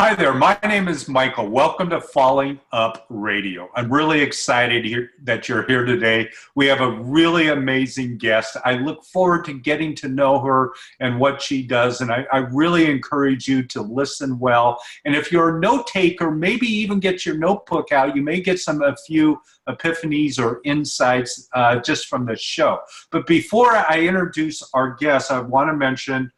Hi there, my name is Michael. Welcome to Falling Up Radio. I'm really excited that you're here today. We have a really amazing guest. I look forward to getting to know her and what she does, and I really encourage you to listen well. And if you're a note taker, maybe even get your notebook out. You may get a few epiphanies or insights just from the show. But before I introduce our guest, I want to mention,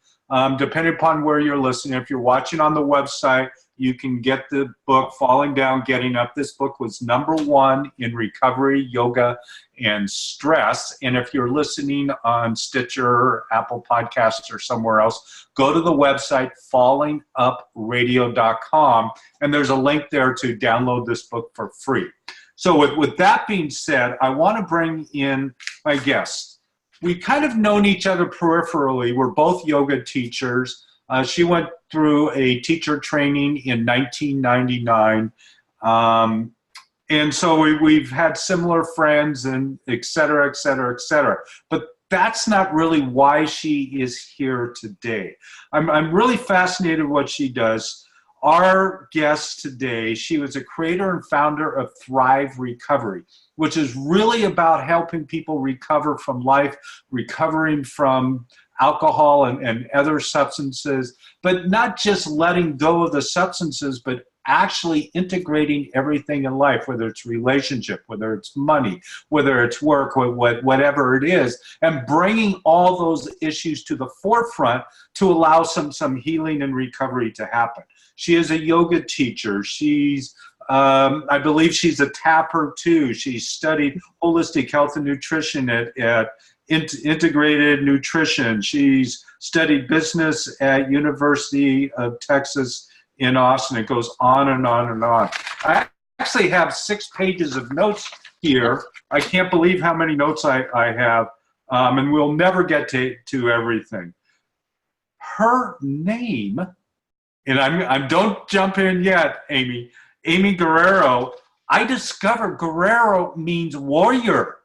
depending upon where you're listening, if you're watching on the website, you can get the book, Falling Down, Getting Up. This book was #1 in recovery, yoga, and stress. And if you're listening on Stitcher, Apple Podcasts, or somewhere else, go to the website, fallingupradio.com, and there's a link there to download this book for free. So with that being said, I want to bring in my guest. We kind of known each other peripherally. We're both yoga teachers. She went through a teacher training in 1999. And so we've had similar friends and et cetera, et cetera, et cetera. But that's not really why she is here today. I'm really fascinated with what she does. Our guest today, she was a creator and founder of Thrive Recovery, which is really about helping people recover from life, recovering from alcohol and other substances, but not just letting go of the substances, but actually integrating everything in life, whether it's relationship, whether it's money, whether it's work, whatever it is, and bringing all those issues to the forefront to allow some healing and recovery to happen. She is a yoga teacher. I believe she's a tapper too. She studied holistic health and nutrition at Integrated Nutrition. She's studied business at University of Texas in Austin. It goes on and on and on. I actually have 6 pages of notes here. I can't believe how many notes I have, and we'll never get to everything. Her name, and I don't jump in yet, Amy Guerrero. I discovered Guerrero means warrior.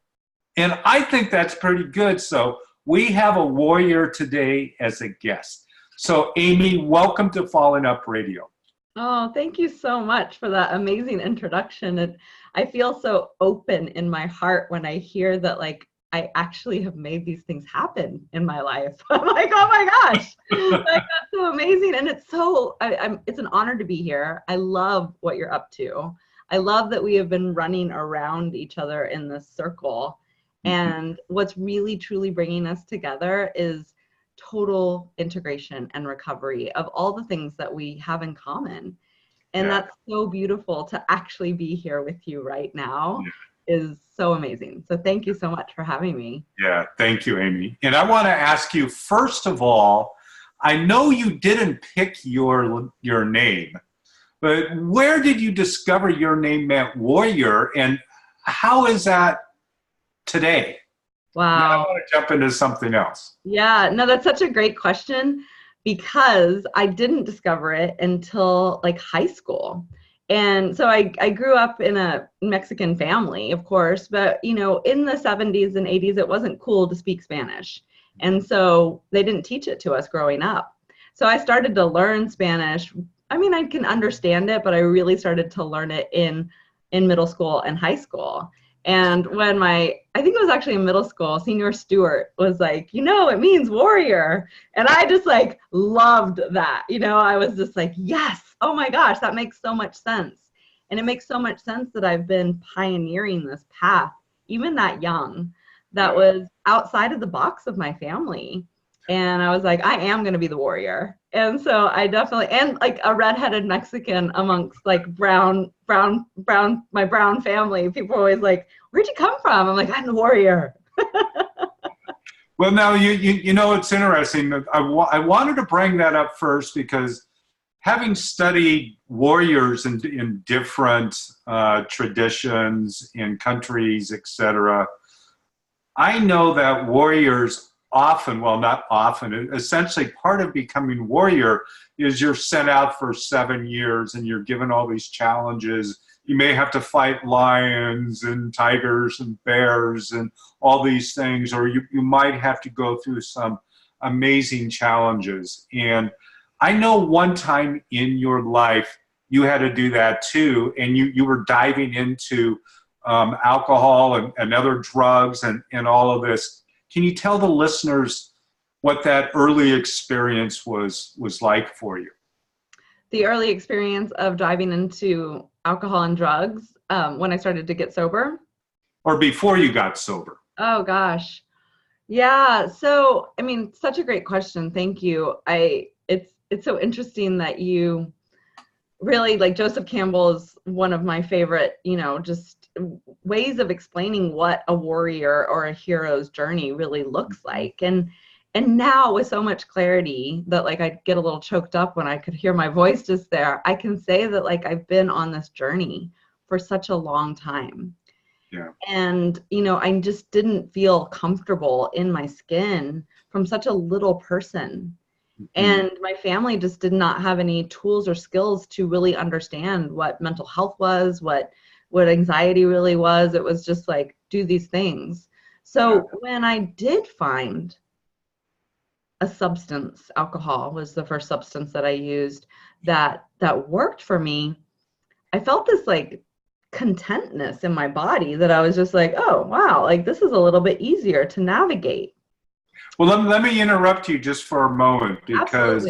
And I think that's pretty good. So we have a warrior today as a guest. So Amy, welcome to Falling Up Radio. Oh, thank you so much for that amazing introduction. And I feel so open in my heart when I hear that, like, I actually have made these things happen in my life. I'm like, oh my gosh, like, that's so amazing. And it's so, it's an honor to be here. I love what you're up to. I love that we have been running around each other in this circle. And what's really, truly bringing us together is total integration and recovery of all the things that we have in common. And that's so beautiful to actually be here with you right now. Is so amazing. So thank you so much for having me. Yeah, thank you, Amy. And I want to ask you, first of all, I know you didn't pick your name, but where did you discover your name meant warrior, and how is that today? Wow. Now I want to jump into something else. Yeah, no, that's such a great question, because I didn't discover it until like high school. And so I grew up in a Mexican family, of course, but in the 70s and 80s, it wasn't cool to speak Spanish. And so they didn't teach it to us growing up. So I started to learn Spanish. I mean, I can understand it, but I really started to learn it in middle school and high school. And when I think it was actually in middle school, Senior Stewart was like, it means warrior. And I just like loved that. I was just like, yes, oh my gosh, that makes so much sense. And it makes so much sense that I've been pioneering this path, even that young, that was outside of the box of my family. And I was like, I am going to be the warrior. And so I definitely, and like a redheaded Mexican amongst like my brown family, people are always like, where'd you come from? I'm like, I'm the warrior. Well, now, it's interesting. I wanted to bring that up first because having studied warriors in different traditions, in countries, etc., I know that warriors often, well, not often, essentially part of becoming warrior is you're sent out for 7 years and you're given all these challenges. You may have to fight lions and tigers and bears and all these things, or you might have to go through some amazing challenges. And I know one time in your life you had to do that too, and you were diving into alcohol and other drugs and all of this. Can you tell the listeners what that early experience was like for you? The early experience of diving into alcohol and drugs when I started to get sober. Or before you got sober? Oh gosh. Yeah. So, I mean, such a great question. Thank you. It's so interesting that you really, like, Joseph Campbell is one of my favorite, just ways of explaining what a warrior or a hero's journey really looks like. And now with so much clarity that, like, I get a little choked up when I could hear my voice just there, I can say that, like, I've been on this journey for such a long time. Yeah. And, I just didn't feel comfortable in my skin from such a little person. And my family just did not have any tools or skills to really understand what mental health was, what anxiety really was. It was just like, do these things. So when I did find a substance, alcohol was the first substance that I used that worked for me, I felt this like contentness in my body that I was just like, oh, wow, like this is a little bit easier to navigate. Well, let me interrupt you just for a moment, because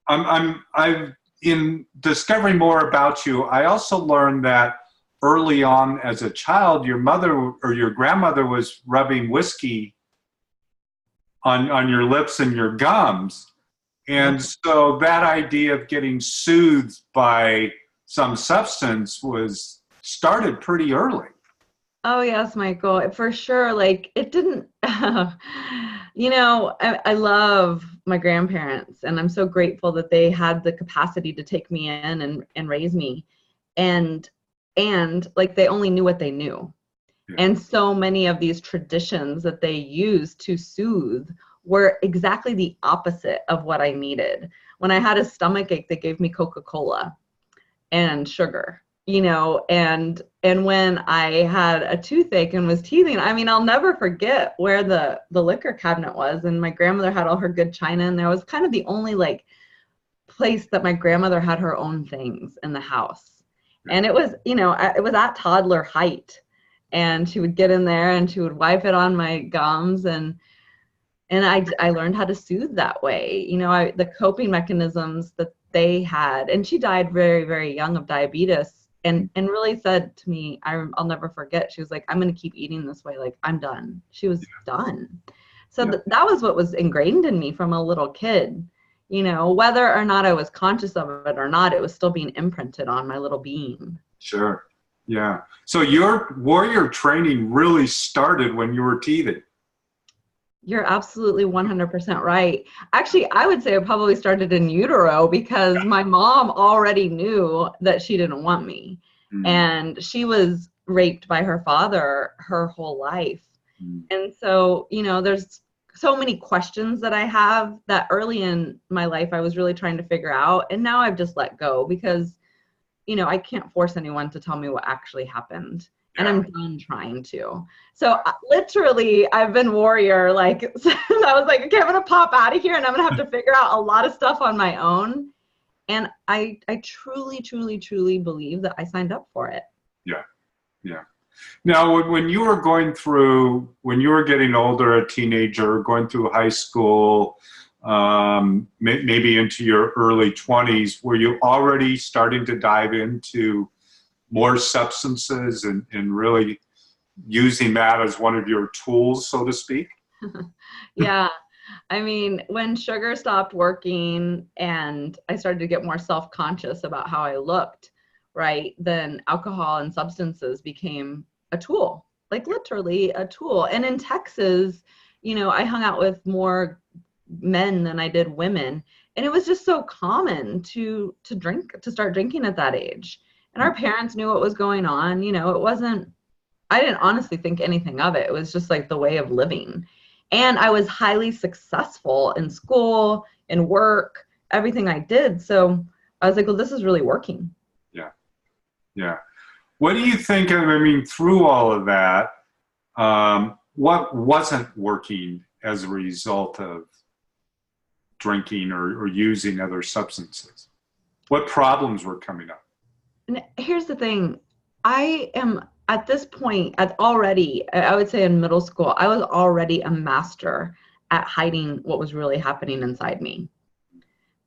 Absolutely. I've in discovering more about you, I also learned that early on as a child, your mother or your grandmother was rubbing whiskey on your lips and your gums. And so that idea of getting soothed by some substance was started pretty early. Oh, yes, Michael, for sure. Like, it didn't, I love my grandparents, and I'm so grateful that they had the capacity to take me in and raise me. And like, they only knew what they knew. Yeah. And so many of these traditions that they used to soothe were exactly the opposite of what I needed. When I had a stomach ache, they gave me Coca-Cola and sugar. And when I had a toothache and was teething, I mean, I'll never forget where the liquor cabinet was, and my grandmother had all her good china, and there was kind of the only like place that my grandmother had her own things in the house. And it was, it was at toddler height, and she would get in there and she would wipe it on my gums, and I learned how to soothe that way. The coping mechanisms that they had, and she died very, very young of diabetes. And really said to me, I'll never forget, she was like, I'm going to keep eating this way. Like, I'm done. She was done. So that was what was ingrained in me from a little kid. Whether or not I was conscious of it or not, it was still being imprinted on my little being. Sure. Yeah. So your warrior training really started when you were teething. You're absolutely 100% right. Actually, I would say it probably started in utero, because my mom already knew that she didn't want me. And she was raped by her father her whole life. And so, there's so many questions that I have that early in my life I was really trying to figure out. And now I've just let go, because, I can't force anyone to tell me what actually happened. And I'm done trying to. So literally, I've been warrior. Like, I was like, okay, I'm going to pop out of here, and I'm going to have to figure out a lot of stuff on my own. And I truly, truly, truly believe that I signed up for it. Yeah. Yeah. Now, when you were when you were getting older, a teenager, going through high school, maybe into your early 20s, were you already starting to dive into more substances and really using that as one of your tools, so to speak? Yeah. I mean, when sugar stopped working and I started to get more self-conscious about how I looked, right, then alcohol and substances became a tool, like literally a tool. And in Texas, I hung out with more men than I did women. And it was just so common to start drinking at that age. And our parents knew what was going on. I didn't honestly think anything of it. It was just like the way of living. And I was highly successful in school, in work, everything I did. So I was like, well, this is really working. Yeah. Yeah. What do you think of, through all of that, what wasn't working as a result of drinking or using other substances? What problems were coming up? And here's the thing. I am at this point already, I would say in middle school, I was already a master at hiding what was really happening inside me,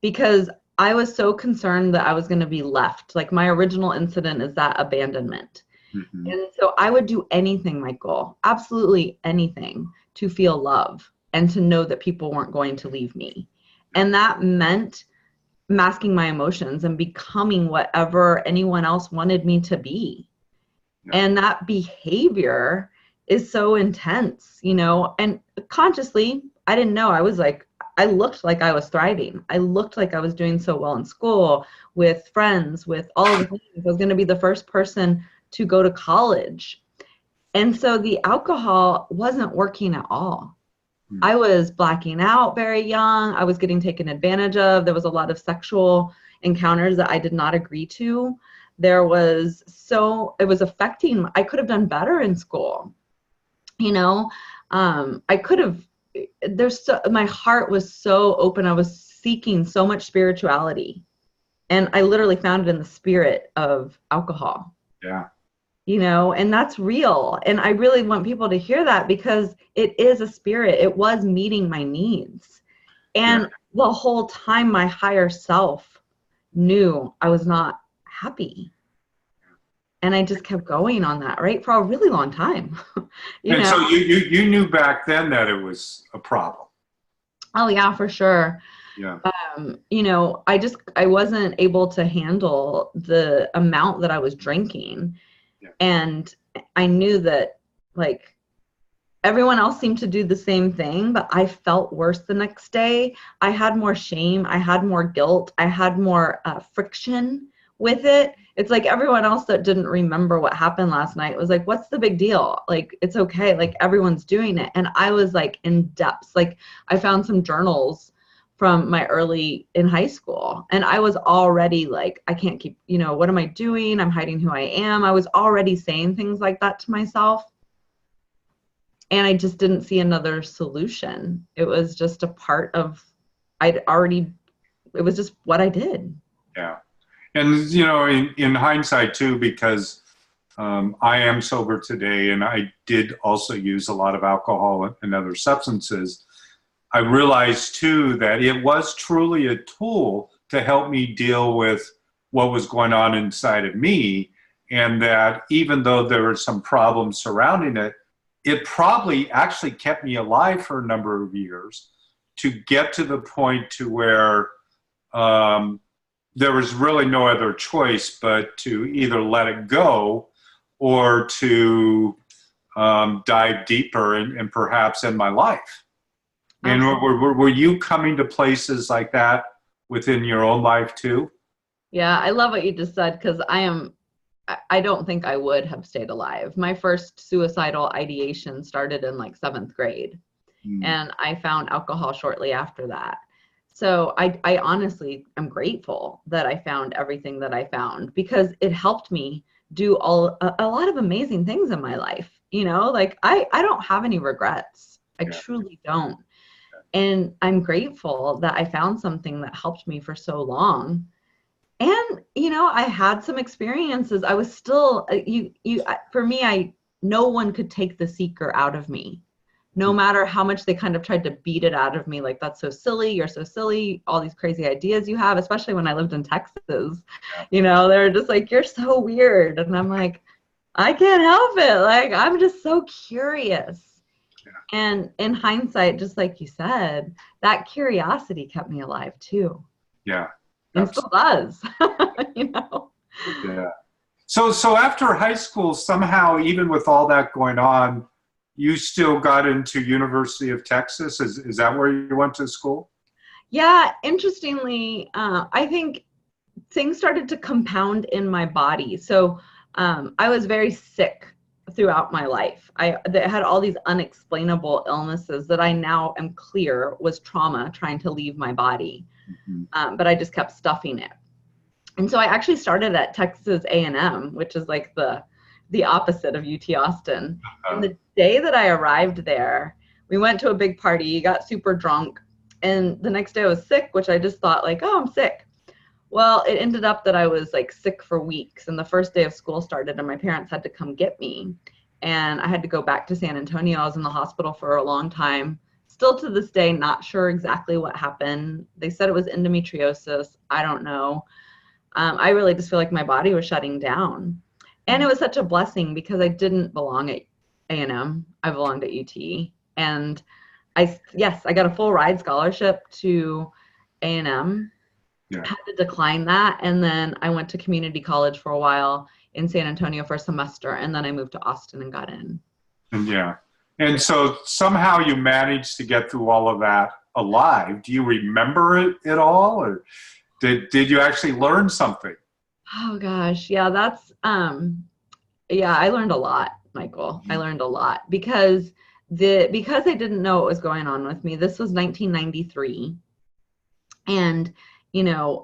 because I was so concerned that I was going to be left. Like, my original incident is that abandonment. Mm-hmm. And so I would do anything, Michael, absolutely anything, to feel love and to know that people weren't going to leave me. And that meant masking my emotions and becoming whatever anyone else wanted me to be. Yeah. And that behavior is so intense, you know, and consciously, I didn't know. I looked like I was thriving. I looked like I was doing so well in school, with friends, with all of the things. I was going to be the first person to go to college. And so the alcohol wasn't working at all. I was blacking out very young. I was getting taken advantage of. There was a lot of sexual encounters that I did not agree to. It was affecting, I could have done better in school. You know, I could have, my heart was so open. I was seeking so much spirituality, and I literally found it in the spirit of alcohol. Yeah. You know, and that's real. And I really want people to hear that, because it is a spirit. It was meeting my needs. And the whole time, my higher self knew I was not happy. And I just kept going on that, right, for a really long time. you know? So you knew back then that it was a problem. Oh, yeah, for sure. Yeah. You know, I wasn't able to handle the amount that I was drinking. Yeah. And I knew that, like, everyone else seemed to do the same thing, but I felt worse the next day. I had more shame. I had more guilt. I had more friction with it. It's like everyone else that didn't remember what happened last night was like, what's the big deal? Like, it's okay. Like, everyone's doing it. And I was like in depths. Like, I found some journals from my early in high school, and I was already like, I can't keep, you know, what am I doing? I'm hiding who I am. I was already saying things like that to myself. And I just didn't see another solution. It was just a part of, it was just what I did. Yeah. And, you know, in hindsight too, because I am sober today, and I did also use a lot of alcohol and other substances, I realized too that it was truly a tool to help me deal with what was going on inside of me. And that even though there were some problems surrounding it, it probably actually kept me alive for a number of years to get to the point to where there was really no other choice but to either let it go or to dive deeper and perhaps end my life. And were you coming to places like that within your own life too? Yeah, I love what you just said, because I don't think I would have stayed alive. My first suicidal ideation started in like 7th grade, and I found alcohol shortly after that. So I honestly am grateful that I found everything that I found, because it helped me do a lot of amazing things in my life. You know, like I don't have any regrets. I truly don't. And I'm grateful that I found something that helped me for so long. And, you know, I had some experiences. I was still, for me, no one could take the seeker out of me, no matter how much they kind of tried to beat it out of me. Like, that's so silly. You're so silly. All these crazy ideas you have, especially when I lived in Texas, you know, they're just like, you're so weird. And I'm like, I can't help it. Like, I'm just so curious. And in hindsight, just like you said, that curiosity kept me alive too. Yeah. And still does, you know? Yeah. So after high school, somehow, even with all that going on, you still got into University of Texas? Is that where you went to school? Yeah. Interestingly, I think things started to compound in my body. So I was very sick throughout my life. I had all these unexplainable illnesses that I now am clear was trauma trying to leave my body. But I just kept stuffing it. And so I actually started at Texas A&M, which is like the opposite of UT Austin. And the day that I arrived there, we went to a big party, got super drunk, And the next day I was sick, which I just thought like, oh, I'm sick. Well, it ended up that I was like sick for weeks, and the first day of school started and my parents had to come get me. And I had to go back to San Antonio. I was in the hospital for a long time. Still to this day, not sure exactly what happened. They said it was endometriosis. I don't know. I really just feel like my body was shutting down. And it was such a blessing because I didn't belong at A&M. I belonged at UT. And I got a full ride scholarship to A&M. Yeah. Had to decline that. And then I went to community college for a while in San Antonio for a semester. And then I moved to Austin and got in. And so somehow you managed to get through all of that alive. Do you remember it at all? Or did you actually learn something? Oh gosh. Yeah, that's, I learned a lot, Michael. I learned a lot because I didn't know what was going on with me. This was 1993. And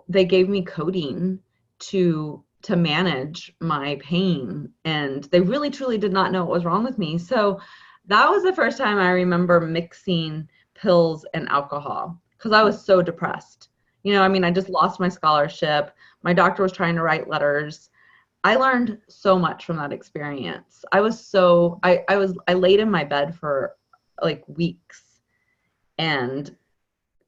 they gave me codeine to manage my pain, and they really truly did not know what was wrong with me. So that was the first time I remember mixing pills and alcohol because I was so depressed. I just lost my scholarship. My doctor was trying to write letters. I learned so much from that experience. I laid in my bed for like weeks and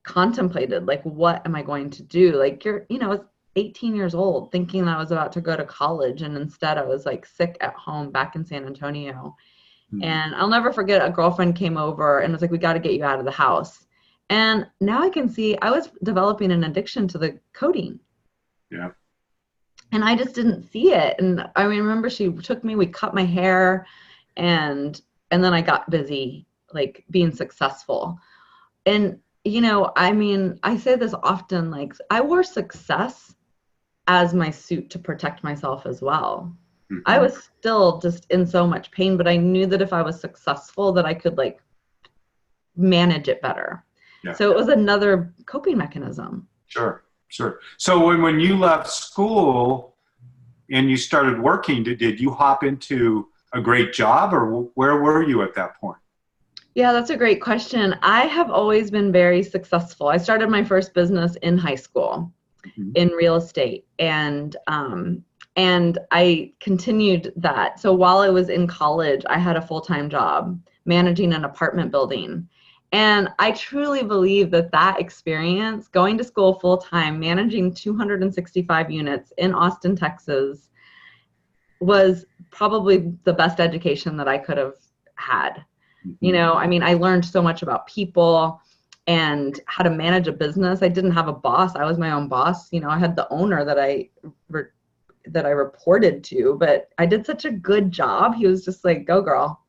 contemplated like, what am I going to do? Like, I was 18 years old thinking I was about to go to college, and instead I was like sick at home back in San Antonio. And I'll never forget, a girlfriend came over and was like, we got to get you out of the house. And now I can see I was developing an addiction to the codeine. Yeah. And I just didn't see it. And I remember she took me, we cut my hair, and then I got busy like being successful. And I say this often, like I wore success as my suit to protect myself as well. Mm-hmm. I was still just in so much pain, but I knew that if I was successful that I could like manage it better. Yeah. So it was another coping mechanism. Sure. So when you left school and you started working, did you hop into a great job, or where were you at that point? Yeah, that's a great question. I have always been very successful. I started my first business in high school in real estate, and I continued that. So while I was in college, I had a full-time job managing an apartment building. And I truly believe that experience, going to school full-time, managing 265 units in Austin, Texas, was probably the best education that I could have had. I learned so much about people and how to manage a business. I didn't have a boss. I was my own boss. I had the owner that I reported to, but I did such a good job. He was just like, go girl.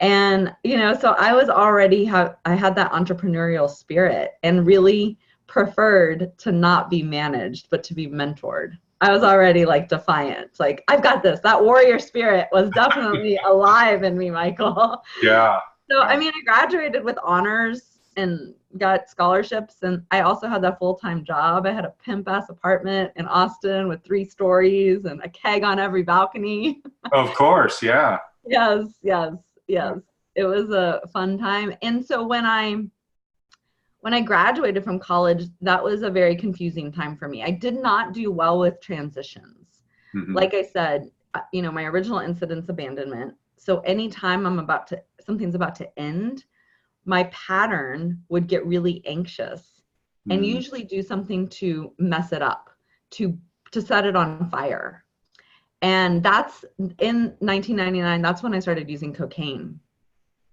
And, so I was already I had that entrepreneurial spirit and really preferred to not be managed, but to be mentored. I was already like defiant. Like, I've got this. That warrior spirit was definitely alive in me, Michael. Yeah. So, I graduated with honors and got scholarships. And I also had that full-time job. I had a pimp-ass apartment in Austin with 3 stories and a keg on every balcony. Of course, yeah. Yes. It was a fun time. And so when I graduated from college, that was a very confusing time for me. I did not do well with transitions. Mm-hmm. Like I said, my original incident's abandonment. So anytime something's about to end, my pattern would get really anxious and usually do something to mess it up, to set it on fire. And that's in 1999, that's when I started using cocaine.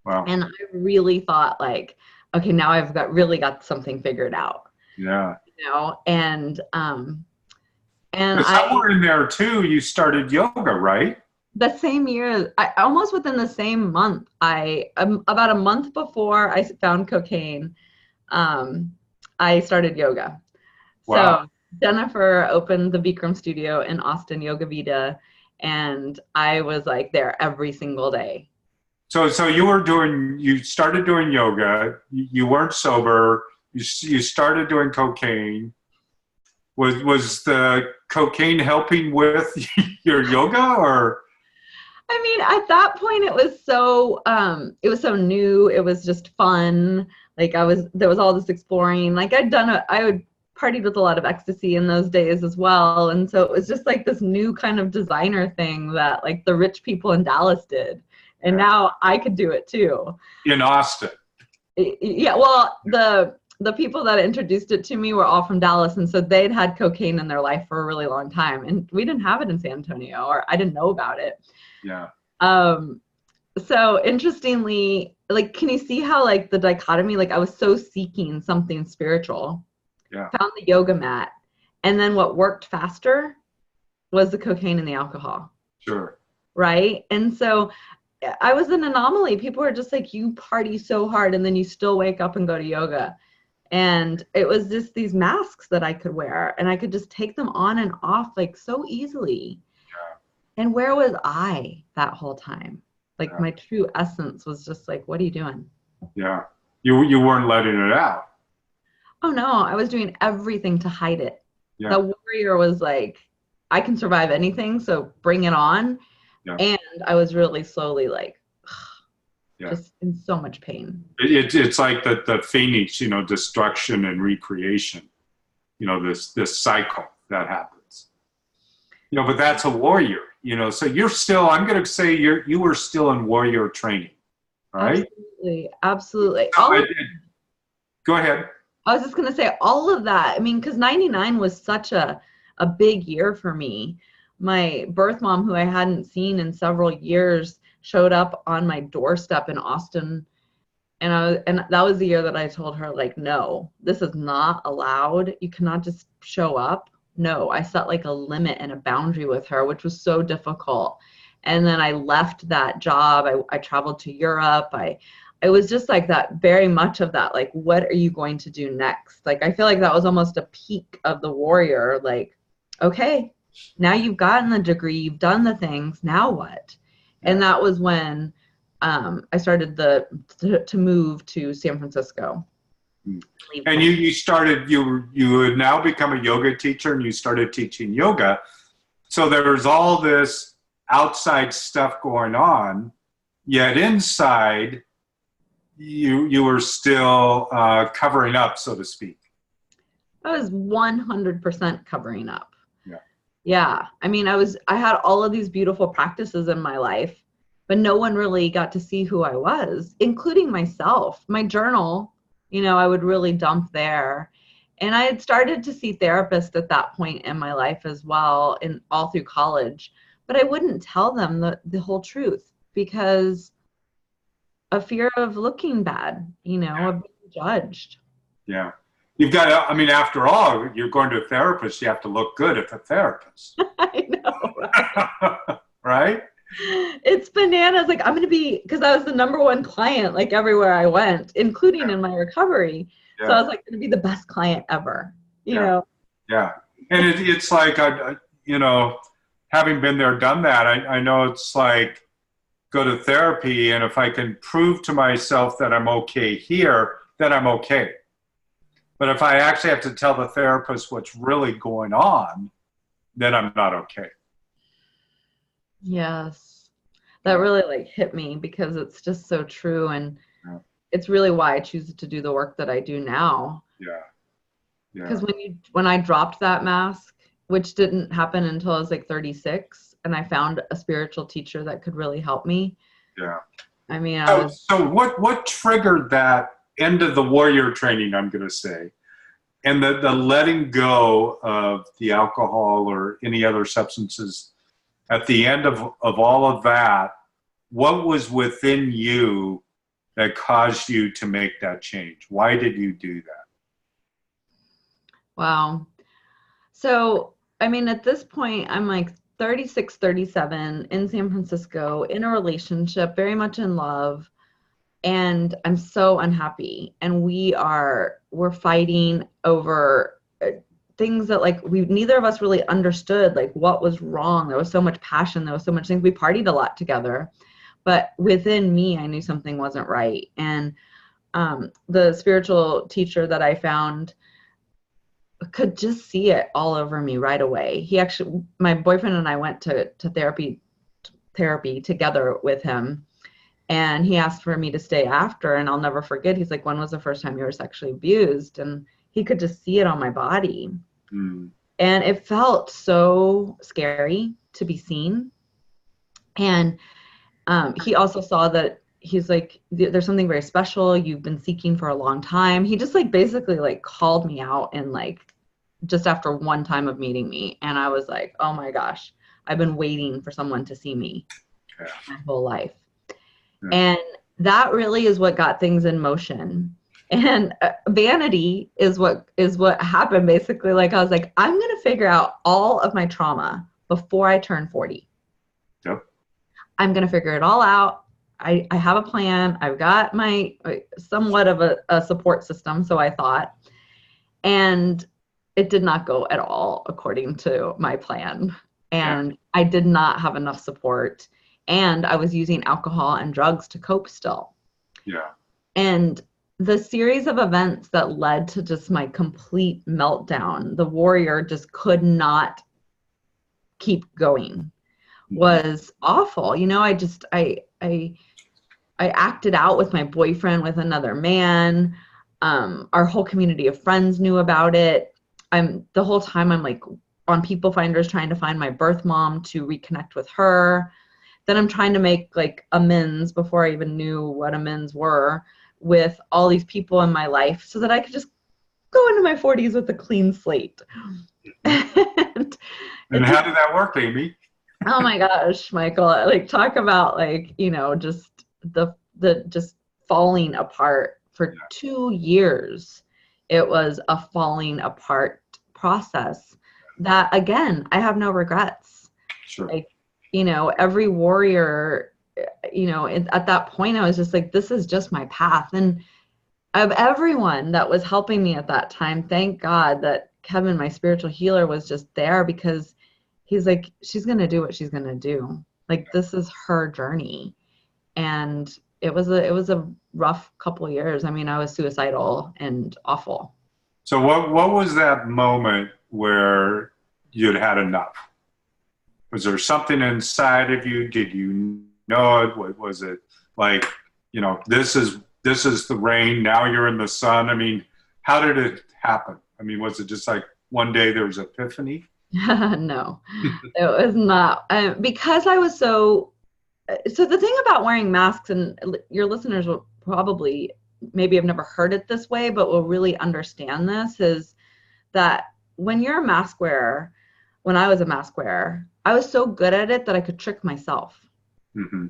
Wow. And I really thought like, okay, now I've really got something figured out. Yeah. And somewhere in there too, you started yoga, right? The same year, almost within the same month, about a month before I found cocaine, I started yoga. Wow. So Jennifer opened the Bikram studio in Austin, Yoga Vida, and I was like there every single day. So you started doing yoga, you weren't sober, you started doing cocaine. Was the cocaine helping with your yoga, or? At that point it was so new, it was just fun. Like there was all this exploring. Like I would partied with a lot of ecstasy in those days as well. And so it was just like this new kind of designer thing that like the rich people in Dallas did. And now I could do it too. In Austin. Yeah, well, the people that introduced it to me were all from Dallas, and so they'd had cocaine in their life for a really long time, and we didn't have it in San Antonio, or I didn't know about it. Yeah. So interestingly, like, can you see how like the dichotomy? Like, I was so seeking something spiritual. Yeah. Found the yoga mat, and then what worked faster was the cocaine and the alcohol. Sure. Right, and so I was an anomaly. People were just like, you party so hard and then you still wake up and go to yoga. And it was just these masks that I could wear, and I could just take them on and off like so easily. Yeah. And where was I that whole time? Like my true essence was just like, what are you doing? Yeah. You weren't letting it out. Oh no, I was doing everything to hide it. Yeah. The warrior was like, I can survive anything, so bring it on. Yeah. And I was really slowly like, just in so much pain. It's like the phoenix, destruction and recreation, this cycle that happens. But that's a warrior, so you're still, I'm going to say you were still in warrior training, right? Absolutely. Go ahead. I was just going to say all of that. I mean, because 99 was such a big year for me. My birth mom, who I hadn't seen in several years, showed up on my doorstep in Austin. And that was the year that I told her, like, no, this is not allowed. You cannot just show up. No, I set like a limit and a boundary with her, which was so difficult. And then I left that job. I traveled to Europe. It was just like that, very much of that, like, what are you going to do next? Like, I feel like that was almost a peak of the warrior. Like, okay, now you've gotten the degree, you've done the things, now what? And that was when I started to move to San Francisco. And you had now become a yoga teacher, and you started teaching yoga. So there's all this outside stuff going on, yet inside you were still covering up, so to speak. I was 100% covering up. Yeah. I mean, I had all of these beautiful practices in my life, but no one really got to see who I was, including myself. My journal, I would really dump there. And I had started to see therapists at that point in my life as well, all through college, but I wouldn't tell them the whole truth because of fear of looking bad, of being judged. Yeah. You've got to, I mean, after all, you're going to a therapist, you have to look good at the therapist. I know, right? Right? It's bananas. Like, I'm going to be, because I was the #1 client, like, everywhere I went, including in my recovery. Yeah. So I was like, going to be the best client ever, you know? Yeah. And it's like, having been there, done that, I know it's like, go to therapy, and if I can prove to myself that I'm okay here, then I'm okay. But if I actually have to tell the therapist what's really going on, then I'm not okay. Yes. That really like hit me because it's just so true. And it's really why I choose to do the work that I do now. Yeah. Because when I dropped that mask, which didn't happen until I was like 36, and I found a spiritual teacher that could really help me. Yeah. I mean, so what triggered that end of the warrior training, I'm going to say, and the letting go of the alcohol or any other substances at the end of all of that? What was within you that caused you to make that change? Why did you do that? Wow. So, I mean, at this point, I'm like 36, 37 in San Francisco, in a relationship, very much in love. And I'm so unhappy. And we're fighting over things that like neither of us really understood, like what was wrong. There was so much passion. There was so much things. We partied a lot together, but within me, I knew something wasn't right. And the spiritual teacher that I found could just see it all over me right away. My boyfriend and I went to therapy together with him. And he asked for me to stay after, and I'll never forget. He's like, when was the first time you were sexually abused? And he could just see it on my body. Mm. And it felt so scary to be seen. And he also saw that he's like, there's something very special you've been seeking for a long time. He just like basically like called me out, and like just after one time of meeting me. And I was like, oh my gosh, I've been waiting for someone to see me my whole life. And that really is what got things in motion. And vanity is what happened basically. Like I was like, I'm going to figure out all of my trauma before I turn 40. Yep. I'm going to figure it all out. I have a plan. I've got my somewhat of a support system, so I thought. And it did not go at all according to my plan. And I did not have enough support. And I was using alcohol and drugs to cope still. Yeah. And the series of events that led to just my complete meltdown, the warrior just could not keep going, was awful. You know, I acted out with my boyfriend with another man. Our whole community of friends knew about it. The whole time I'm like on People Finders trying to find my birth mom to reconnect with her. Then I'm trying to make like amends before I even knew what amends were with all these people in my life so that I could just go into my 40s with a clean slate. And how did that work, Amy? Oh my gosh, Michael, like talk about like, you know, just the just falling apart for 2 years. It was a falling apart process that, again, I have no regrets. Sure. Like, you know, every warrior, you know, at that point, I was just like, this is just my path. And of everyone that was helping me at that time, thank God that Kevin, my spiritual healer, was just there, because he's like, she's going to do what she's going to do. Like, this is her journey. And it was a rough couple of years. I mean, I was suicidal and awful. So what was that moment where you'd had enough? Was there something inside of you? Did you know it? What was it like, you know, this is the rain, now you're in the sun? I mean, how did it happen? I mean, was it just like one day there was epiphany? No, it was not. Because I was so the thing about wearing masks, and your listeners will probably maybe have never heard it this way, but will really understand this, is that when you're a mask wearer, when I was a mask wearer, I was so good at it that I could trick myself. Mm-hmm.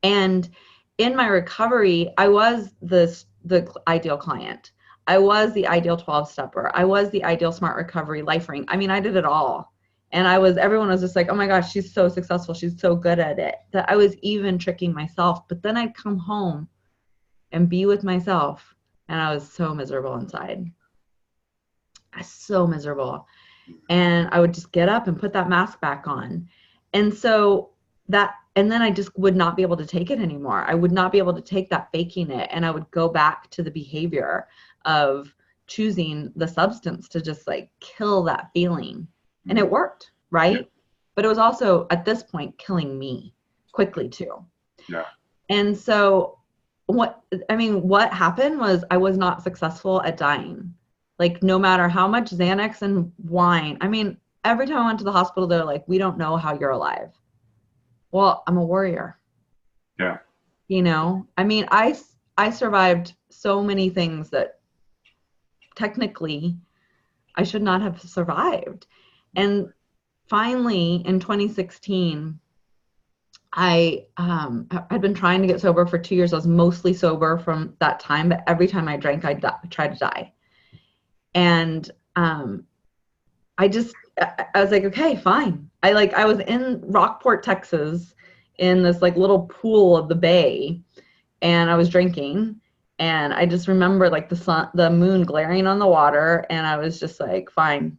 And in my recovery, I was the ideal client. I was the ideal 12-stepper. I was the ideal smart recovery life ring. I mean, I did it all. And everyone was just like, oh my gosh, she's so successful. She's so good at it, that I was even tricking myself. But then I'd come home and be with myself, and I was so miserable inside. I was so miserable. And I would just get up and put that mask back on. And then I just would not be able to take it anymore. I would not be able to take that faking it. And I would go back to the behavior of choosing the substance to just like kill that feeling. And it worked, right? Yeah. But it was also at this point killing me quickly too. Yeah. And so what happened was I was not successful at dying. Like, no matter how much Xanax and wine, I mean, every time I went to the hospital, they're like, we don't know how you're alive. Well, I'm a warrior. Yeah. You know, I mean, I survived so many things that technically I should not have survived. And finally, in 2016, I had been trying to get sober for 2 years. I was mostly sober from that time, but every time I drank, I'd try to die. And I was like, okay, fine. I was in Rockport, Texas, in this like little pool of the bay, and I was drinking, and I just remember like the moon glaring on the water, and I was just like, fine,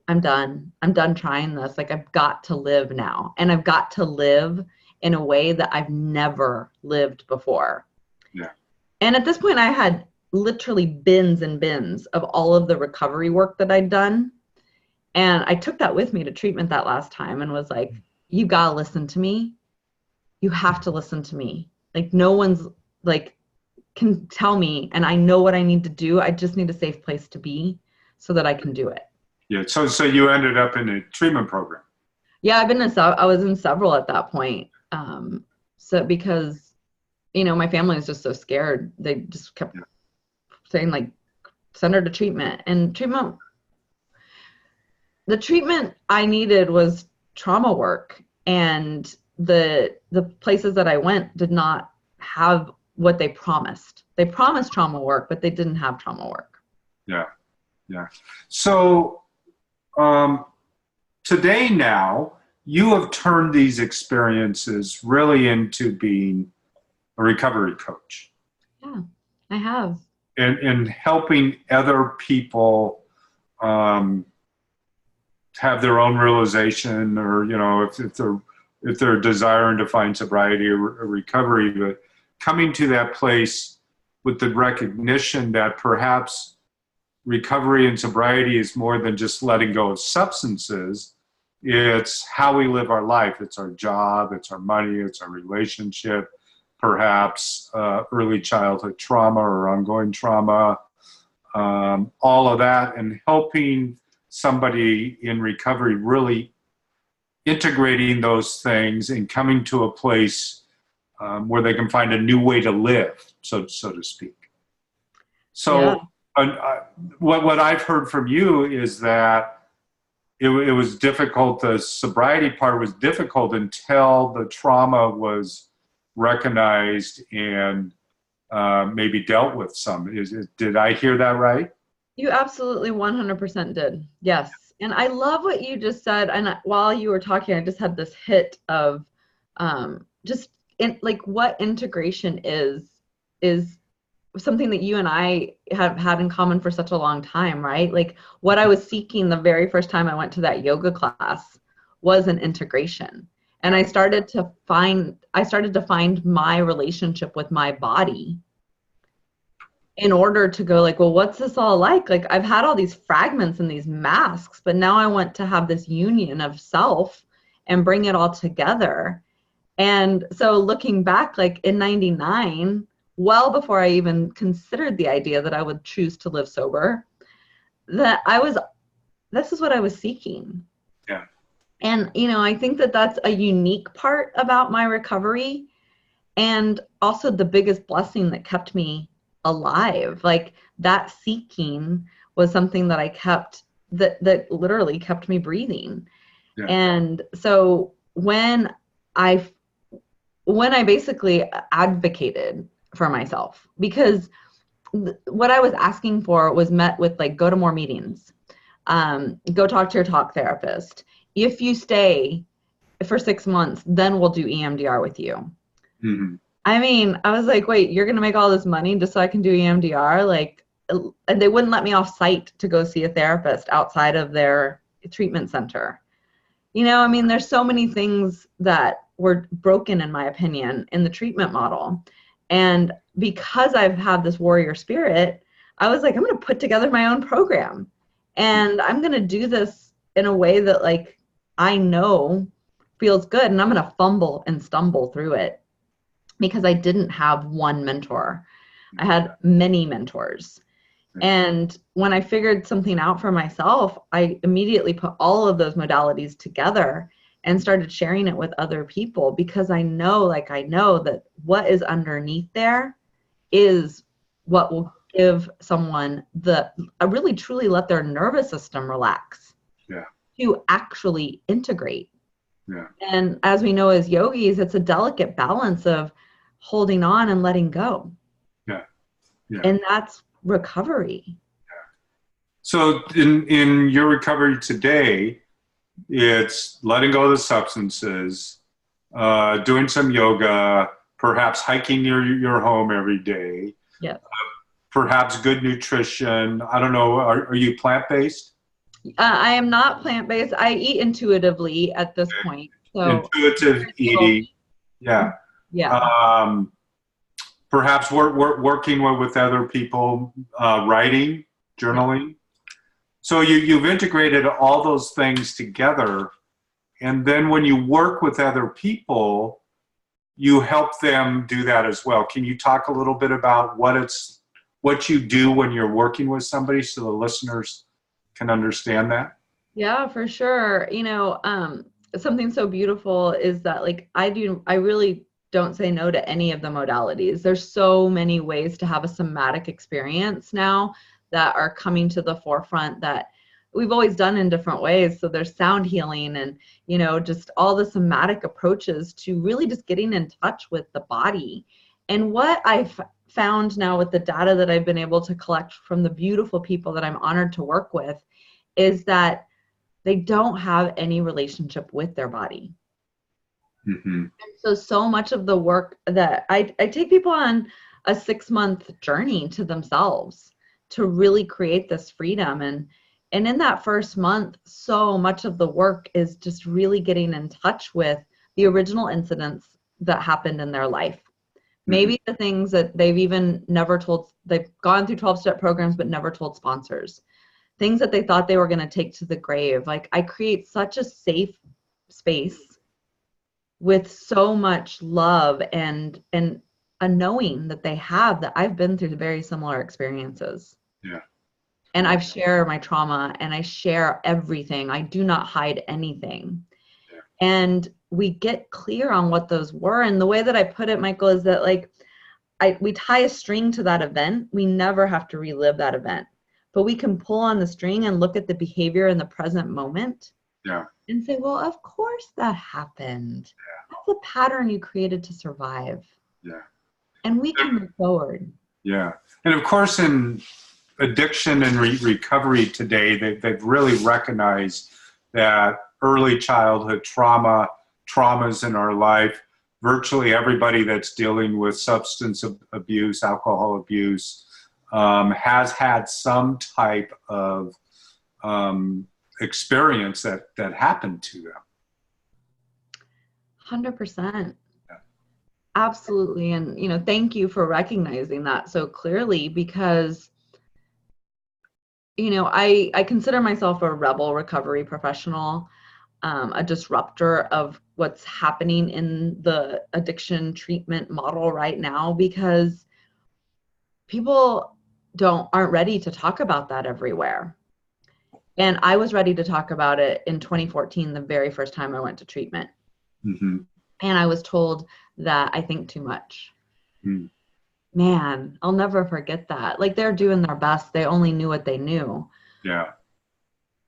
I'm done. I'm done trying this. Like, I've got to live now, and I've got to live in a way that I've never lived before. Yeah. And at this point, I had literally bins and bins of all of the recovery work that I'd done. And I took that with me to treatment that last time and was like, you gotta listen to me. you have to listen to me. Like no one's like can tell me, and I know what I need to do. I just need a safe place to be so that I can do it. Yeah. So you ended up in a treatment program. Yeah, I was in several at that point. So because, my family was just so scared, they just kept saying like, send her to treatment. And the treatment I needed was trauma work, and the places that I went did not have what they promised. They promised trauma work, but they didn't have trauma work. Yeah. Yeah. So today now, you have turned these experiences really into being a recovery coach. Yeah, I have. And helping other people have their own realization, or if they're desiring to find sobriety or recovery, but coming to that place with the recognition that perhaps recovery and sobriety is more than just letting go of substances. It's how we live our life. It's our job, it's our money, it's our relationship, perhaps early childhood trauma or ongoing trauma, all of that, and helping somebody in recovery really integrating those things and coming to a place where they can find a new way to live, so to speak. So what I've heard from you is that it was difficult. The sobriety part was difficult until the trauma was recognized and maybe dealt with some. Did I hear that right? You absolutely 100% did. Yes. And I love what you just said. And while you were talking, I just had this hit of what integration is something that you and I have had in common for such a long time, right? Like what I was seeking the very first time I went to that yoga class was an integration. And I started to find my relationship with my body in order to go like, well, what's this all like? Like I've had all these fragments and these masks, but now I want to have this union of self and bring it all together. And so looking back, like in 99, well before I even considered the idea that I would choose to live sober, this is what I was seeking. Yeah. And, I think that that's a unique part about my recovery, and also the biggest blessing that kept me alive. Like that seeking was something that I kept, that literally kept me breathing. Yeah. And so when I basically advocated for myself, because what I was asking for was met with like, go to more meetings, go talk to your talk therapist. If you stay for 6 months, then we'll do EMDR with you. Mm-hmm. I mean, I was like, wait, you're going to make all this money just so I can do EMDR? Like, and they wouldn't let me off site to go see a therapist outside of their treatment center. I mean, there's so many things that were broken, in my opinion, in the treatment model. And because I've had this warrior spirit, I was like, I'm going to put together my own program. And I'm going to do this in a way that, like, I know feels good. And I'm going to fumble and stumble through it because I didn't have one mentor. I had many mentors. And when I figured something out for myself, I immediately put all of those modalities together and started sharing it with other people, because I know that what is underneath there is what will give someone really truly let their nervous system relax. Yeah. To actually integrate. Yeah. And as we know as yogis, it's a delicate balance of holding on and letting go. Yeah. Yeah. And that's recovery. Yeah. So in your recovery today, it's letting go of the substances, doing some yoga, perhaps hiking near your home every day. Yeah. Perhaps good nutrition. I don't know. Are you plant-based? I am not plant-based. I eat intuitively at this point. So intuitive eating. Yeah. Yeah. Perhaps working with other people, writing, journaling. Yeah. So you've integrated all those things together. And then when you work with other people, you help them do that as well. Can you talk a little bit about what you do when you're working with somebody so the listeners can understand that? Yeah, for sure. Something so beautiful is that like I really don't say no to any of the modalities. There's so many ways to have a somatic experience now that are coming to the forefront that we've always done in different ways. So there's sound healing and, just all the somatic approaches to really just getting in touch with the body. And what I've found now with the data that I've been able to collect from the beautiful people that I'm honored to work with is that they don't have any relationship with their body. Mm-hmm. And so much of the work that I take people on a 6-month journey to themselves to really create this freedom. And in that first month, so much of the work is just really getting in touch with the original incidents that happened in their life. Maybe the things that they've even never told, they've gone through 12-step programs, but never told sponsors. Things that they thought they were going to take to the grave. Like I create such a safe space with so much love and a knowing that they have that I've been through very similar experiences. Yeah. And I've shared my trauma and I share everything. I do not hide anything. Yeah. And we get clear on what those were. And the way that I put it, Michael, is that like we tie a string to that event. We never have to relive that event. But we can pull on the string and look at the behavior in the present moment. Yeah. And say, well, of course that happened. Yeah. That's a pattern you created to survive. Yeah. And we can move forward. Yeah. And of course, in addiction and recovery today, they've really recognized that early childhood traumas in our life, virtually everybody that's dealing with substance abuse, alcohol abuse, has had some type of experience that happened to them. 100%. Yeah. Absolutely. And, thank you for recognizing that so clearly because, I consider myself a rebel recovery professional, a disruptor of what's happening in the addiction treatment model right now because people aren't ready to talk about that everywhere. And I was ready to talk about it in 2014, the very first time I went to treatment. Mm-hmm. And I was told that I think too much. Mm. Man, I'll never forget that. Like they're doing their best. They only knew what they knew. Yeah.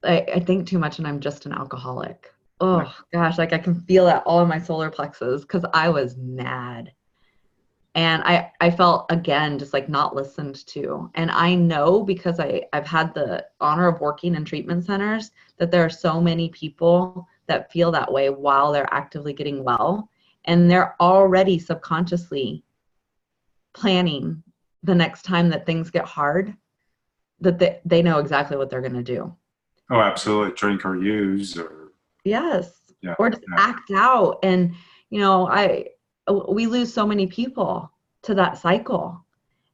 I think too much and I'm just an alcoholic. Oh gosh, like I can feel that all in my solar plexus because I was mad. And I felt, again, just like not listened to. And I know because I've had the honor of working in treatment centers that there are so many people that feel that way while they're actively getting well. And they're already subconsciously planning the next time that things get hard, that they know exactly what they're going to do. Oh, absolutely. Drink or use or. Yes. Yeah. Or just act out. And, we lose so many people to that cycle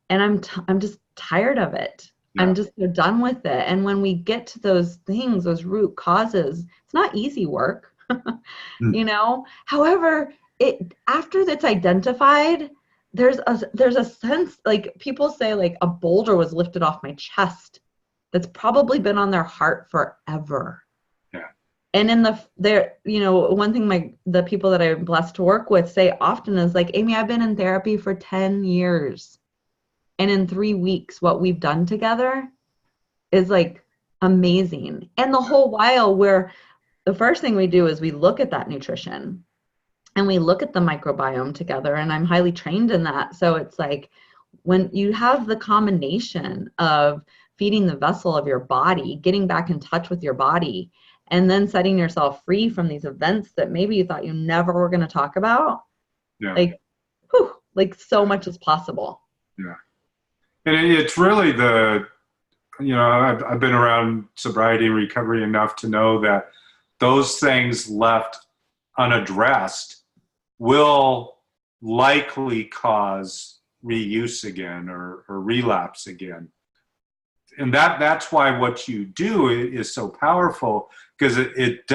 and I'm just tired of it. Yeah. I'm just so done with it. And when we get to those things, those root causes, it's not easy work, however, after that's identified, there's a sense like people say like a boulder was lifted off my chest that's probably been on their heart forever. And in one thing the people that I'm blessed to work with say often is like, Amy, I've been in therapy for 10 years. And in 3 weeks, what we've done together is like amazing. And the whole while where the first thing we do is we look at that nutrition and we look at the microbiome together. And I'm highly trained in that. So it's like when you have the combination of feeding the vessel of your body, getting back in touch with your body, and then setting yourself free from these events that maybe you thought you never were going to talk about. Yeah. Like so much is possible. Yeah. And it's really I've been around sobriety and recovery enough to know that those things left unaddressed will likely cause reuse again or relapse again. And that's why what you do is so powerful because it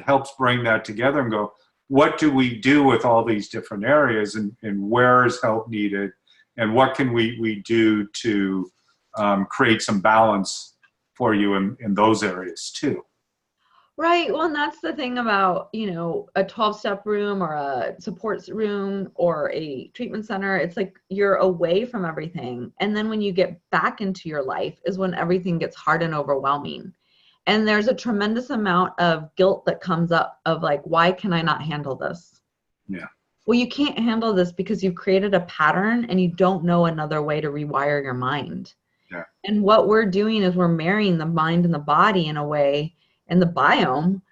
helps bring that together and go, what do we do with all these different areas, and where is help needed, and what can we do to create some balance for you in those areas too. Right. Well, and that's the thing about, you know, a 12-step room or a support room or a treatment center. It's like you're away from everything. And then when you get back into your life is when everything gets hard and overwhelming. And there's a tremendous amount of guilt that comes up of like, why can I not handle this? Yeah. Well, you can't handle this because you've created a pattern and you don't know another way to rewire your mind. Yeah. And what we're doing is we're marrying the mind and the body in a way, and the biome,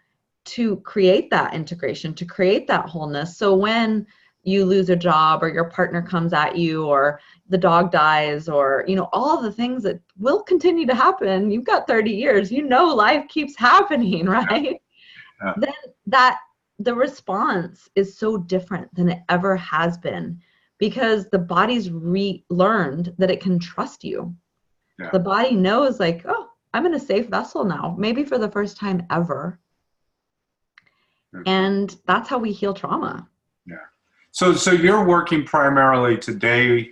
to create that integration, to create that wholeness. So when you lose a job or your partner comes at you or the dog dies or, you know, all the things that will continue to happen, you've got 30 years, you know, life keeps happening, right? Yeah. Then that the response is so different than it ever has been because the body's relearned that it can trust you. Yeah. The body knows like, oh, I'm in a safe vessel now, maybe for the first time ever. And that's how we heal trauma. Yeah. So you're working primarily today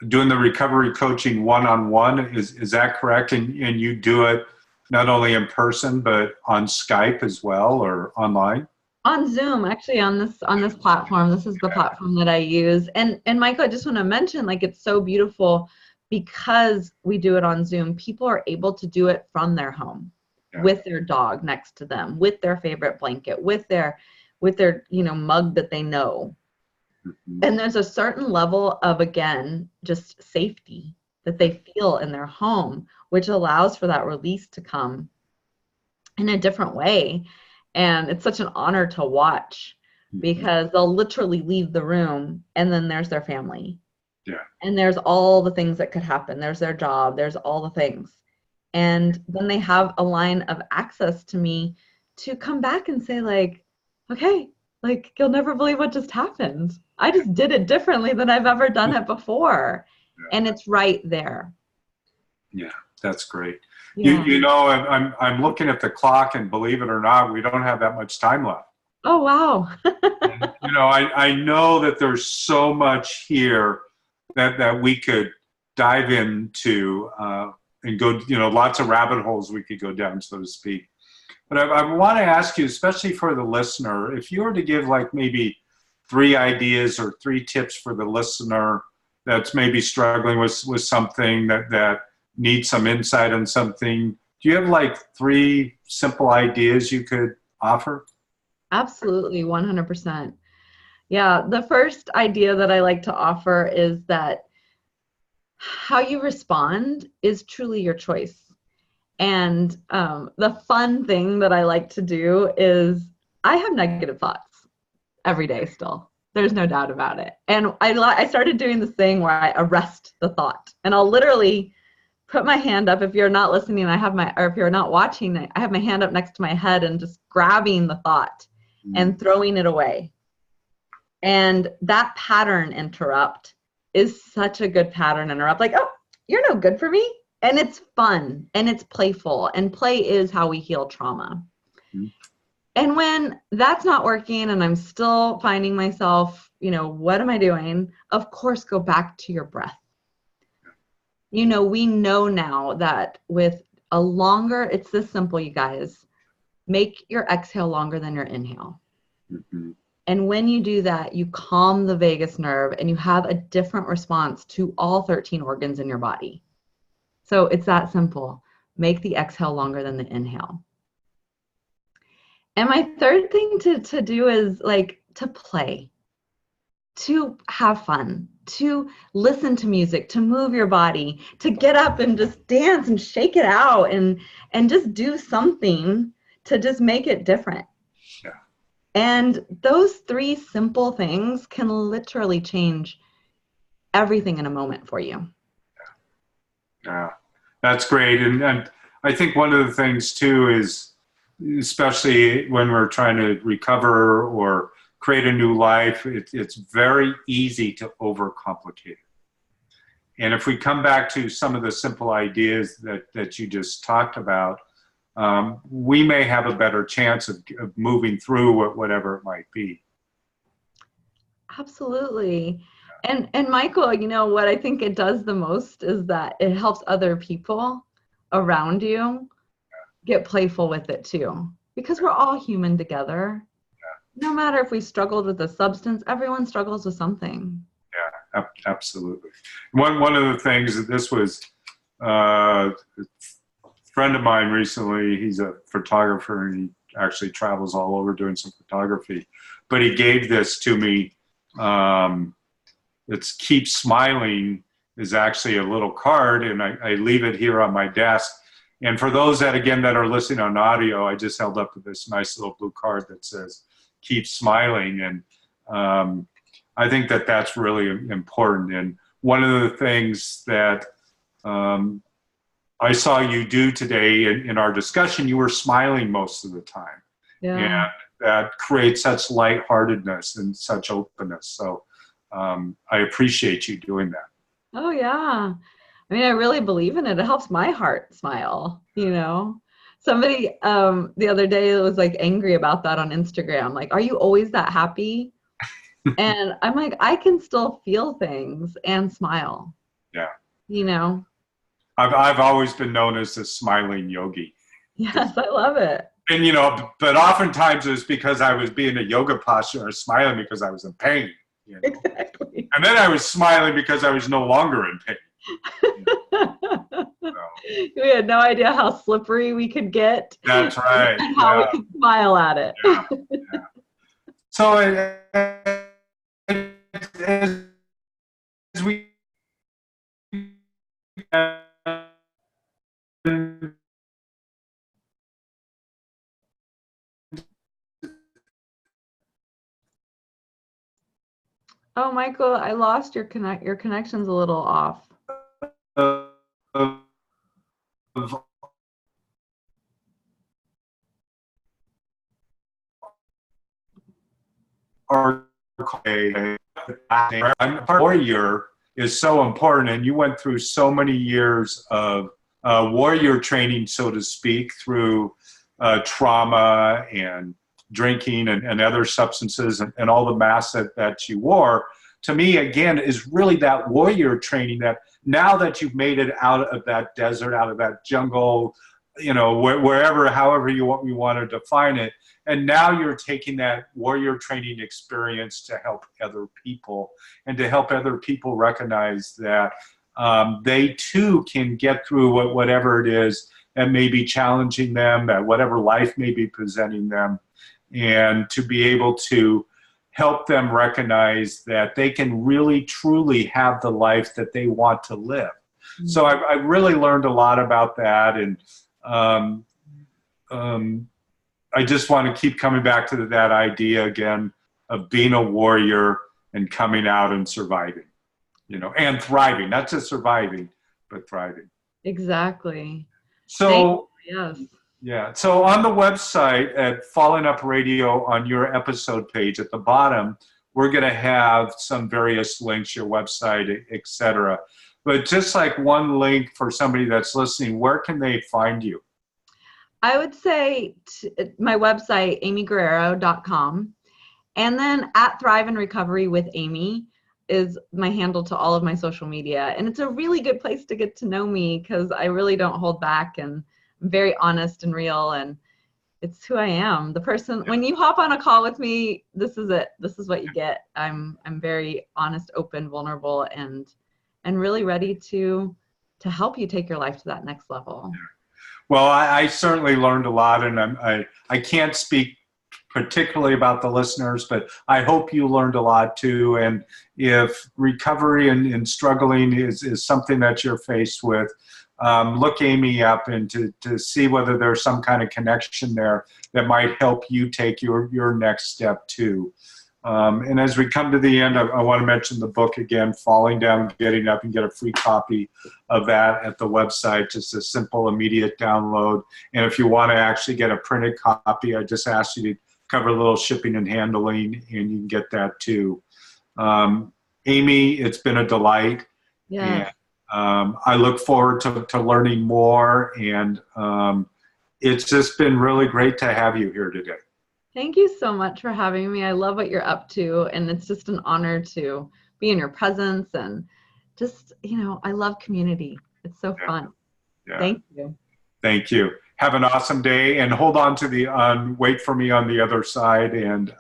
doing the recovery coaching one-on-one. Is that correct? And you do it not only in person, but on Skype as well, or online? On Zoom, actually, on this platform. This is the platform that I use. And Michael, I just want to mention, like, it's so beautiful because we do it on Zoom. People are able to do it from their home, with their dog next to them, with their favorite blanket, with their you know, mug that they know. Mm-hmm. And there's a certain level of, again, just safety that they feel in their home, which allows for that release to come in a different way. And it's such an honor to watch because they'll literally leave the room and then there's their family. Yeah. And there's all the things that could happen. There's their job. There's all the things. And then they have a line of access to me to come back and say like, okay, like you'll never believe what just happened. I just did it differently than I've ever done it before. Yeah. And it's right there. Yeah, that's great. Yeah. You know, I'm looking at the clock, and believe it or not, we don't have that much time left. Oh, wow. You know, I know that there's so much here that we could dive into and go, you know, lots of rabbit holes we could go down, so to speak. But I want to ask you, especially for the listener, if you were to give like maybe 3 ideas or 3 tips for the listener that's maybe struggling with something that needs some insight on something, do you have like 3 simple ideas you could offer? Absolutely, 100%. Yeah, the first idea that I like to offer is that how you respond is truly your choice. And the fun thing that I like to do is I have negative thoughts every day still. There's no doubt about it. And I started doing this thing where I arrest the thought. And I'll literally put my hand up. If you're not listening, or if you're not watching, I have my hand up next to my head and just grabbing the thought and throwing it away. And that pattern interrupt is such a good pattern interrupt. Like, oh, you're no good for me. And it's fun and it's playful, and play is how we heal trauma. Mm-hmm. And when that's not working and I'm still finding myself, you know, what am I doing? Of course, go back to your breath. You know, we know now that with a longer, it's this simple, you guys, make your exhale longer than your inhale. Mm-hmm. And when you do that, you calm the vagus nerve and you have a different response to all 13 organs in your body. So it's that simple. Make the exhale longer than the inhale. And my third thing to do is like to play, to have fun, to listen to music, to move your body, to get up and just dance and shake it out and just do something to just make it different. Yeah. And those 3 simple things can literally change everything in a moment for you. Yeah, that's great. And I think one of the things too is, especially when we're trying to recover or create a new life, it's very easy to overcomplicate it. And if we come back to some of the simple ideas that you just talked about, we may have a better chance of moving through whatever it might be. Absolutely. And Michael, you know, what I think it does the most is that it helps other people around you get playful with it too, because we're all human together. No matter if we struggled with a substance, everyone struggles with something. Yeah, absolutely. One of the things that this was a friend of mine recently, he's a photographer and he actually travels all over doing some photography, but he gave this to me. It's Keep Smiling is actually a little card, and I leave it here on my desk. And for those that, again, that are listening on audio, I just held up this nice little blue card that says Keep Smiling. And I think that that's really important. And one of the things that I saw you do today in our discussion, you were smiling most of the time. Yeah. And that creates such lightheartedness and such openness. So I appreciate you doing that. Oh, yeah. I mean, I really believe in it. It helps my heart smile, you know. Somebody the other day was like angry about that on Instagram. Like, are you always that happy? And I'm like, I can still feel things and smile. Yeah. You know? I've always been known as the smiling yogi. Yes, I love it. And, you know, but oftentimes it's because I was being a yoga posture or smiling because I was in pain. You know? Exactly. And then I was smiling because I was no longer in pain. You know? So, We had no idea how slippery we could get. that's right. And how we could smile at it. Yeah. Yeah. So as we Oh, Michael, I lost your your connection's a little off. of our warrior is so important, and you went through so many years of warrior training, so to speak, through trauma and drinking and other substances and all the masks that you wore. To me, again, is really that warrior training that now that you've made it out of that desert, out of that jungle, you know, wherever, however you want to define it, and now you're taking that warrior training experience to help other people and to help other people recognize that they too can get through whatever it is that may be challenging them, that whatever life may be presenting them, and to be able to help them recognize that they can really truly have the life that they want to live. Mm-hmm. So I really learned a lot about that, and I just want to keep coming back to that idea again of being a warrior and coming out and surviving, you know, and thriving, not just surviving, but thriving. Exactly. So, yes. Yeah. So on the website at Falling Up Radio, on your episode page at the bottom, we're going to have some various links, your website, etc. But just like one link for somebody that's listening, where can they find you? I would say my website, amyguerrero.com. And then at Thrive and Recovery with Amy is my handle to all of my social media. And it's a really good place to get to know me because I really don't hold back, and I'm very honest and real, and it's who I am. The person, when you hop on a call with me, this is it. This is what you get. I'm very honest, open, vulnerable, and really ready to help you take your life to that next level. Well, I certainly learned a lot, and I can't speak particularly about the listeners, but I hope you learned a lot too. And if recovery and struggling is something that you're faced with, look Amy up and to see whether there's some kind of connection there that might help you take your next step too. And as we come to the end, I want to mention the book again, Falling Down, Getting Up, and get a free copy of that at the website, just a simple, immediate download. And if you want to actually get a printed copy, I just ask you to cover a little shipping and handling, and you can get that too. Amy, it's been a delight. Yeah. And I look forward to learning more, and It's just been really great to have you here today. Thank you so much for having me. I love what you're up to, and it's just an honor to be in your presence, and just, I love community. It's so fun. Yeah. Thank you. Thank you. Have an awesome day, and hold on to wait for me on the other side. And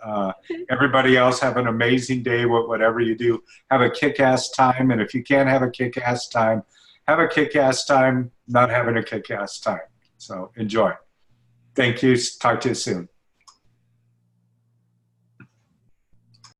everybody else, have an amazing day. Whatever you do, have a kick-ass time. And if you can't have a kick-ass time, have a kick-ass time not having a kick-ass time. So enjoy. Thank you. Talk to you soon.